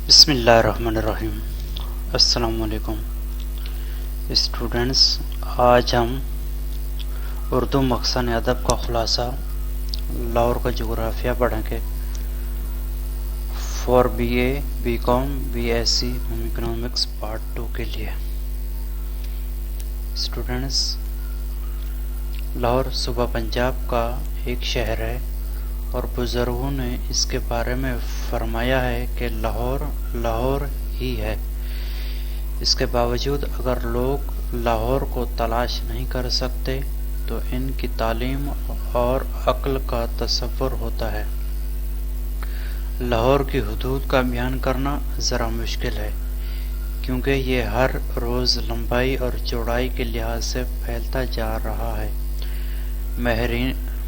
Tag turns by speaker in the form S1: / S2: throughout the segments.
S1: بسم اللہ الرحمن الرحیم۔ السلام علیکم اسٹوڈنٹس، آج ہم اردو مخزن ادب کا خلاصہ لاہور کا جغرافیہ پڑھیں گے for B A B com B S C home economics part 2 کے لیے۔ اسٹوڈنٹس، لاہور صوبہ پنجاب کا ایک شہر ہے اور بزرگوں نے اس کے بارے میں فرمایا ہے کہ لاہور ہی ہے۔ اس کے باوجود اگر لوگ لاہور کو تلاش نہیں کر سکتے تو ان کی تعلیم اور عقل کا تصور ہوتا ہے۔ لاہور کی حدود کا بیان کرنا ذرا مشکل ہے کیونکہ یہ ہر روز لمبائی اور چوڑائی کے لحاظ سے پھیلتا جا رہا ہے۔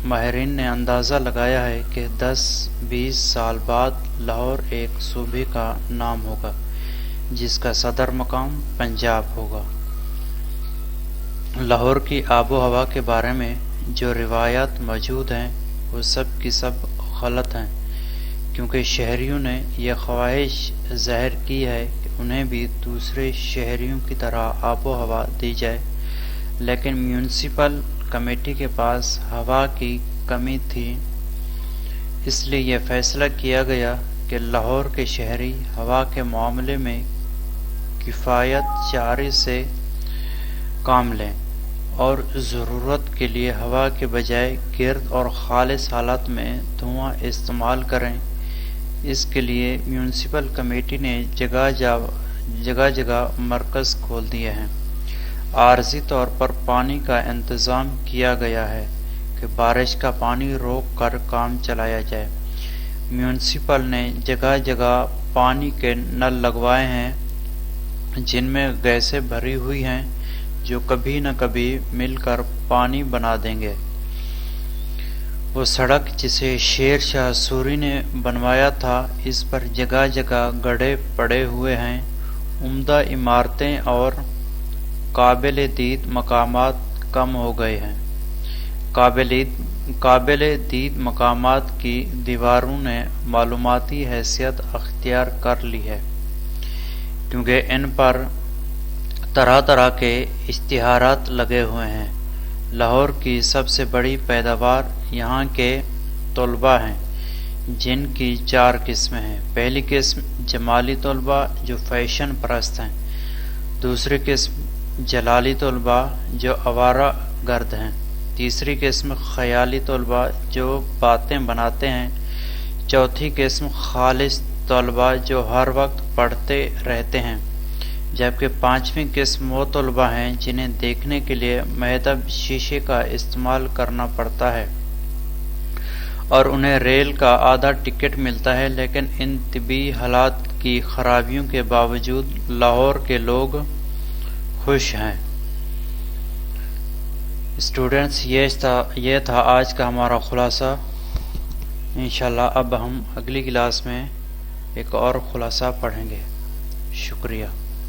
S1: ماہرین نے اندازہ لگایا ہے کہ 10-20 سال بعد لاہور ایک صوبے کا نام ہوگا جس کا صدر مقام پنجاب ہوگا۔ لاہور کی آب و ہوا کے بارے میں جو روایات موجود ہیں وہ سب کی سب غلط ہیں، کیونکہ شہریوں نے یہ خواہش ظاہر کی ہے کہ انہیں بھی دوسرے شہریوں کی طرح آب و ہوا دی جائے، لیکن میونسپل کمیٹی کے پاس ہوا کی کمی تھی، اس لیے یہ فیصلہ کیا گیا کہ لاہور کے شہری ہوا کے معاملے میں کفایت جاری سے کام لیں اور ضرورت کے لیے ہوا کے بجائے گرد اور خالص حالت میں دھواں استعمال کریں۔ اس کے لیے میونسپل کمیٹی نے جگہ جگہ مرکز کھول دیے ہیں۔ عارضی طور پر پانی کا انتظام کیا گیا ہے کہ بارش کا پانی روک کر کام چلایا جائے۔ میونسپل نے جگہ جگہ پانی کے نل لگوائے ہیں جن میں گیسیں بھری ہوئی ہیں جو کبھی نہ کبھی مل کر پانی بنا دیں گے۔ وہ سڑک جسے شیر شاہ سوری نے بنوایا تھا، اس پر جگہ جگہ گڑھے پڑے ہوئے ہیں۔ عمدہ عمارتیں اور قابل دید مقامات کم ہو گئے ہیں۔ قابل دید مقامات کی دیواروں نے معلوماتی حیثیت اختیار کر لی ہے کیونکہ ان پر طرح طرح کے اشتہارات لگے ہوئے ہیں۔ لاہور کی سب سے بڑی پیداوار یہاں کے طلباء ہیں جن کی 4 قسمیں ہیں۔ پہلی قسم جمالی طلباء جو فیشن پرست ہیں، دوسری قسم جلالی طلباء جو آوارہ گرد ہیں، تیسری قسم خیالی طلباء جو باتیں بناتے ہیں، چوتھی قسم خالص طلباء جو ہر وقت پڑھتے رہتے ہیں، جبکہ پانچویں قسم وہ طلباء ہیں جنہیں دیکھنے کے لیے محض شیشے کا استعمال کرنا پڑتا ہے اور انہیں ریل کا آدھا ٹکٹ ملتا ہے، لیکن ان طبی حالات کی خرابیوں کے باوجود لاہور کے لوگ خوش ہیں۔ اسٹوڈنٹس، یہ تھا آج کا ہمارا خلاصہ۔ انشاءاللہ اب ہم اگلی کلاس میں ایک اور خلاصہ پڑھیں گے۔ شکریہ۔